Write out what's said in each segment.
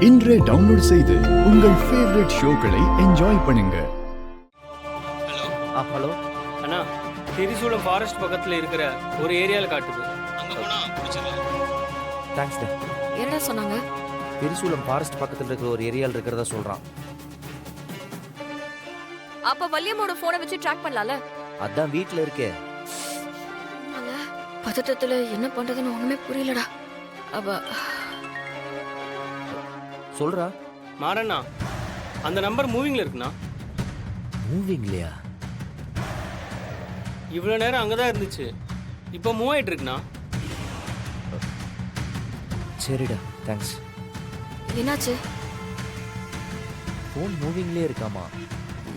இன்றே டவுன்லோட் செய்து உங்கள் ஃபேவரட் ஷோக்களை என்ஜாய் பண்ணுங்க. ஹலோ அண்ணா, திரிசூலம் ஃபாரஸ்ட் பக்கத்துல இருக்கிற ஒரு ஏரியால காட்டுது. அங்க போனா பிடிச்சிடலாம். தேங்க்ஸ் டா. என்னடா சொன்னாங்க? திரிசூலம் ஃபாரஸ்ட் பக்கத்துல இருக்கிற ஒரு ஏரியால இருக்கிறதா சொல்றான். அப்ப வல்லியம்மோட போனை வச்சு ட்ராக் பண்ணலாம்ல? அதான் வீட்ல இருக்கே. பதட்டத்துல என்ன பண்றதுன்னு ஒண்ணுமே புரியலடா. அவ சொல்றா. மாறண்ணா, அந்த நம்பர் மூவிங்ல இருக்குண்ணா. மூவிங்லையா? இவ்வளவு நேரம் அங்கதான் இருந்துச்சு, இப்போ மூவ் ஆயிட்டு இருக்குண்ணா. சரிடா, தேங்க்ஸ். என்னாச்சு? ஃபோன் மூவிங்லயே இருக்காமா?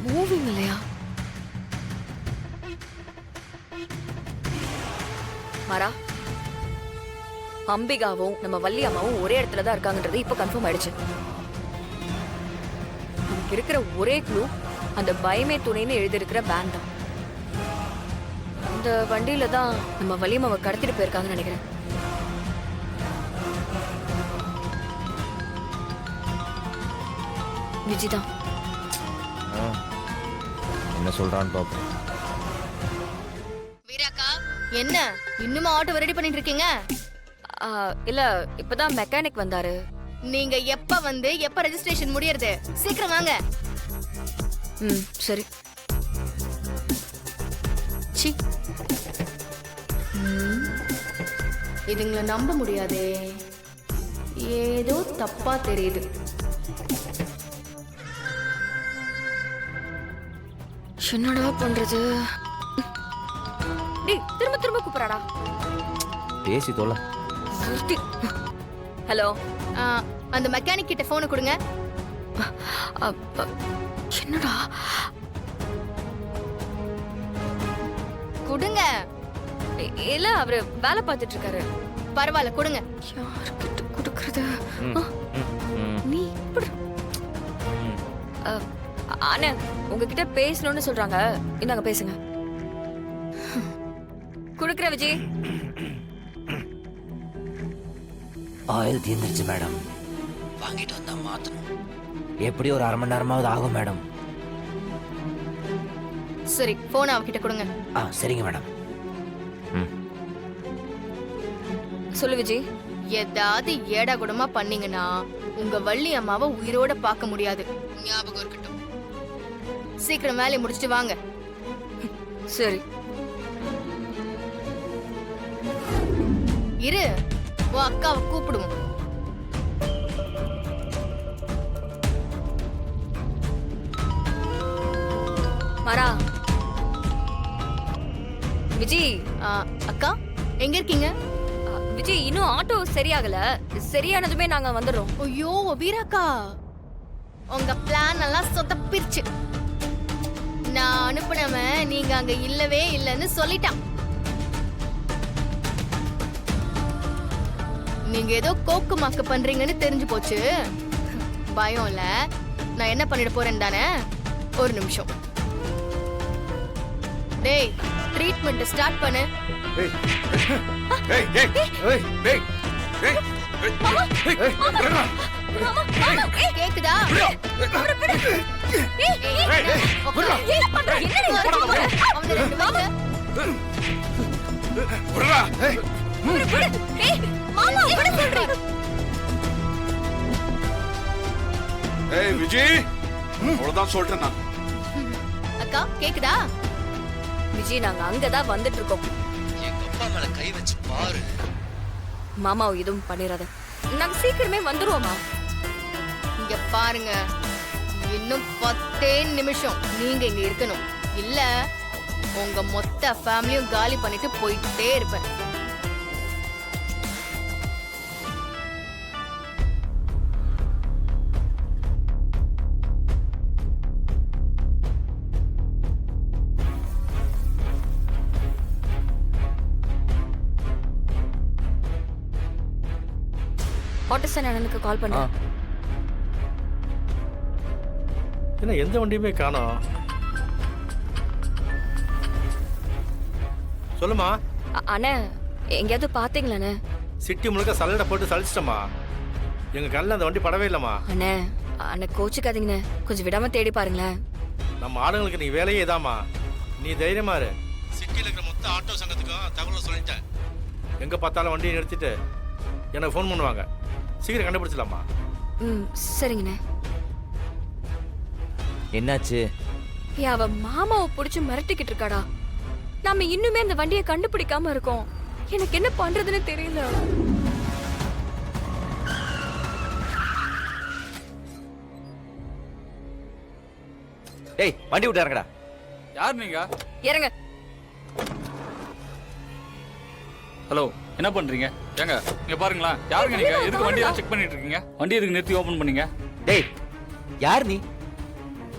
மூவிங் இல்லையா? மாறா, அம்பிகாவும் நம்ம வள்ளி அம்மாவும் ஒரே இடத்துல தான் இருக்காங்கன்றது இப்ப கன்ஃபார்ம் ஆயிடுச்சு. நமக்கு இருக்கிற ஒரே க்ளூ அந்த பயமே துணைன்னு எழுதியிருக்கிற பேண்ட் தான். அந்த வண்டியில தான் நம்ம வள்ளி அம்மாவை கடத்திட்டு போயிருக்காங்கன்னு நினைக்கிறேன். விஜய் தான். என்ன சொல்றான்னு பாப்போம். வீராக்கா, என்ன இன்னுமா ஆட்டோ ரெடி பண்ணிட்டு இருக்கீங்க? இல்ல, இப்பதான் மெக்கானிக் வந்தாரு. நீங்க எப்ப வந்து எப்ப ரெஜிஸ்ட்ரேஷன் முடியறது? சீக்கிரம் வாங்க. சரி. சி, இதுங்களை நம்ப முடியாதே. ஏதோ தப்பா தெரியுது. என்னடா பண்றது? டேய், திரும்ப திரும்ப கூப்பிடாடா. பேசி தொலை. ஹலோ, அந்த மெக்கானிக் கிட்ட போனை கொடுங்க. என்னடா? கொடுங்க. இல்ல, அவரு வேலை பார்த்துட்டு இருக்காரு. பரவாயில்ல, கொடுங்க. யாருக்கிட்ட கொடுக்கறது? நீ அண்ணா, உங்ககிட்ட பேசணும்னு சொல்றாங்க. இந்தாங்க, பேசுங்க. குடுக்குற விஜய். Oil தீர்ந்துருச்சு madam. வாங்கிட்டு வந்தா மாத்தணும். எப்படி ஒரு அரை மணி நேரமாவது ஆகும் மேடம். சரி, போனை அவகிட்ட கொடுங்க. சரிங்க மேடம். சொல்லு விஜய். ஏதாவது ஏடா கூடமா பண்ணீங்கன்னா உங்க வள்ளி அம்மாவை உயிரோட பார்க்க முடியாது. ஞாபகம் இருக்கட்டும். சீக்கிரம் வேலையை முடிச்சிட்டு வாங்க. சரி. இரு, உன் அக்காவை கூப்பிடுவோம். மாறா. விஜய். அக்கா, எங்க இருக்கீங்க? விஜய், இன்னும் ஆட்டோ சரியாகல. சரியானதுமே நாங்க வந்துடுறோம். ஐயோ வீராக்கா, உங்க பிளான் எல்லாம் சொதப்பிருச்சு. நான் அனுப்புனவன் நீங்க அங்க இல்லவே இல்லைன்னு சொல்லிட்டான். நீங்க ஏதோ கோக்கு மாக்கு பண்றீங்கன்னு தெரிஞ்சு போச்சு. பயம் இல்ல, நான் என்ன பண்ணிட போறேன் தானே? ஒரு நிமிஷம். டேய், ட்ரீட்மெண்ட் ஸ்டார்ட் பண்ணு. கேக்குதா? விஜய், அவ்வளவுதான் சொல்லிட்டேன் நான். அக்கா, கேக்குதா? விஜய், நாங்க அங்கதான் வந்துட்டு இருக்கோம். எங்க அப்பா மேல கை வச்சு பாரு. மாமாவை எதுவும் பண்ணிடாத. நாங்க சீக்கிரமே வந்துருவோமா? இங்க பாருங்க, இன்னும் 10 நிமிஷம் நீங்க இங்க இருக்கணும். இல்ல உங்க மொத்த ஃபேமிலியும் காலி பண்ணிட்டு போயிட்டே இருப்பேன். ஆட்டோசன் அண்ணனுக்கு கால் பண்ணு. என்ன எந்த வண்டியுமே காணோம்? சொல்லுமா. அண்ணே, எங்கேயாவது பாத்தீங்களாண்ணே? சிட்டி முழுக்க சல்லடை போட்டு சலிச்சிட்டமா. எங்க கண்ணில் அந்த வண்டி படவே இல்லைம்மா. அண்ணே அண்ணே கோச்சுக்காதீங்கண்ணே, கொஞ்சம் விடாம தேடி பாருங்களேன். நம்ம ஆளுங்களுக்கு நீ வேலையே இதாம்மா. நீ தைரியமா இரு. சிட்டியில் இருக்கிற மொத்த ஆட்டோ சங்கத்துக்கும் தகவல் சொல்லிட்டேன். எங்க பார்த்தாலும் வண்டியை நிறுத்திட்டு எனக்கு ஃபோன் பண்ணுவாங்க. சீக்கிரம் கண்டுபிடிச்சலாமா? ம் சரிங்கண்ணே. என்னாச்சு? அவ மாமாவை பிடிச்சி மிரட்டிக்கிட்டு இருக்காடா. நாம இன்னுமே அந்த வண்டியை கண்டுபிடிக்காம இருக்கோம். எனக்கு என்ன பண்றதுன்னு தெரியல. டேய் வண்டி விட்டு இறங்கடா. யார் நீங்க? இறங்க. ஹலோ, என்ன பண்றீங்க? ஏங்க இங்க பாருங்களா, யாருங்க நீங்க? எதுக்கு வண்டியெல்லாம் செக் பண்ணிட்டு இருக்கீங்க? வண்டி எதுக்கு நிறுத்தி ஓபன் பண்ணீங்க? டேய் யார் நீ?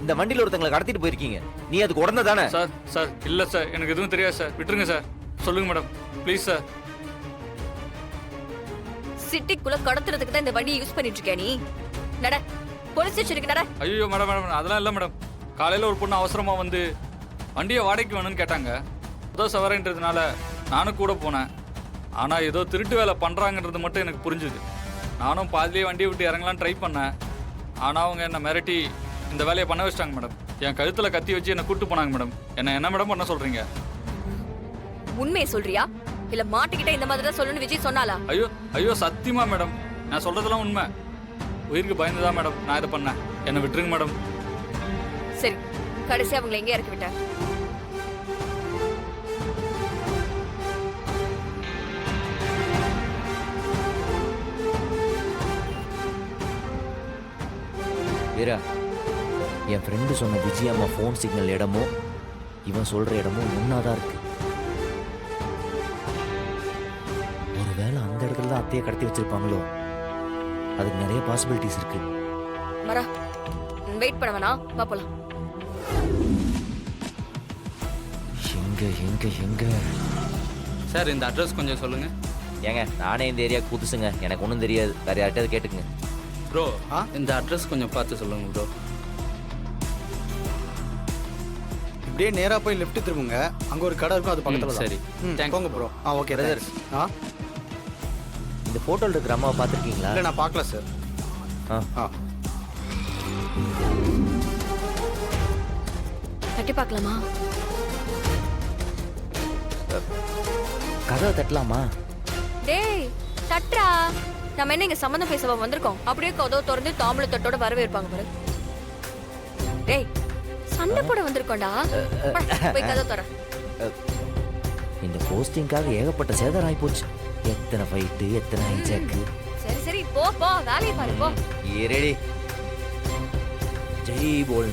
இந்த வண்டியில ஒருத்தங்களை கடத்திட்டு போயிருக்கீங்க. நீ அதுக்கு உடனே தானே? சார் சார் இல்ல சார், எனக்கு எதுவும் தெரியாது சார், விட்டுருங்க சார். சொல்லுங்க மேடம் ப்ளீஸ் சார். சிட்டிக்குள்ள கடத்துறதுக்கு தான் இந்த வண்டியை யூஸ் பண்ணிட்டு இருக்கியா நீ? நட, போலீஸ் ஸ்டேஷனுக்கு நட. ஐயோ மேடம் மேடம் அதெல்லாம் இல்லை மேடம். காலையில் ஒரு பொண்ணு அவசரமாக வந்து வண்டியை வாடகைக்கு வேணும்னு கேட்டாங்க. ஏதோ சவரன்றதுனால நானும் கூட போனேன். ஆனால் ஏதோ திருட்டு வேலை பண்ணுறாங்கன்றது மட்டும் எனக்கு புரிஞ்சுது. நானும் பாதிலேயே வண்டியை விட்டு இறங்கலான்னு ட்ரை பண்ணேன். ஆனால் அவங்க என்னை மிரட்டி இந்த வேலையை பண்ண வச்சிட்டாங்க மேடம். என் கழுத்தில் கத்தி வச்சு என்னை கூப்பிட்டு போனாங்க மேடம். என்ன மேடம் பண்ண சொல்கிறீங்க? உண்மையை சொல்றியா இல்ல மாட்டிக்கிட்ட இந்த மாதிரி தான் சொல்லணும்னு விஜய் சொன்னாலா? ஐயோ ஐயோ சத்தியமா மேடம், நான் சொல்கிறதெல்லாம் உண்மை. உயிருக்கு பயந்துதான் மேடம் நான் இதை பண்ணேன். என்னை விட்டுருங்க மேடம். சரி, கடைசியா அவங்களை எங்கே இறக்கி விட்ட? வீரா, என் ஃப்ரெண்டு சொன்ன விஜய் அம்மா ஃபோன் சிக்னல் இடமும் இவன் சொல்ற இடமும் ஒன்னாதான் இருக்கு. ஒருவேளை அந்த இடத்துல தான் அத்தையை கடத்தி வச்சிருப்பாங்களோ? அதுக்கு நிறைய பாசிபிலிட்டிஸ் இருக்கு. மரா, வெயிட் பண்ண வேணாம், வா போலாம். எங்க எங்க எங்க? சார் இந்த அட்ரஸ் கொஞ்சம் சொல்லுங்க. ஏங்க நானே இந்த ஏரியாவுக்கு புதுசுங்க, எனக்கு ஒன்றும் தெரியாது. வேற யார்கிட்டயாவது கேட்டுக்குங்க. ப்ரோ இந்த அட்ரஸ் கொஞ்சம் பார்த்து சொல்லுங்க ப்ரோ. இப்படியே நேரா போய் லெஃப்ட் திரும்புங்க, அங்க ஒரு கடை இருக்கும், அது பக்கத்துல சரி போங்க ப்ரோ. Okay brother. இந்த போட்டோல இருக்கிற அம்மாவை பார்த்துருக்கீங்களா? இல்ல நான் பார்க்கல சார். தட்டி பார்க்கலாமா? கதவை தட்டலாமா? டேய் தட்றா. நம்ம என்ன இங்க சம்மந்தம் பேசவா வந்திருக்கோம்? அப்படியே கதவை திறந்து தாம்பூலத்தட்டோட வரவேற்பாங்க பாரு. டேய் சண்டை போட வந்திருக்கோம்டா. போய் கதவை திற. இந்த போஸ்டிங்காக ஏகப்பட்ட சேதாரம் ஆகி போச்சு. எத்தனை ஃபைட்டு, எத்தனை ஹைஜாக்கு. சரி சரி போ போ, வேலையை பாரு போ. ரெடி. ஜெய் போல்.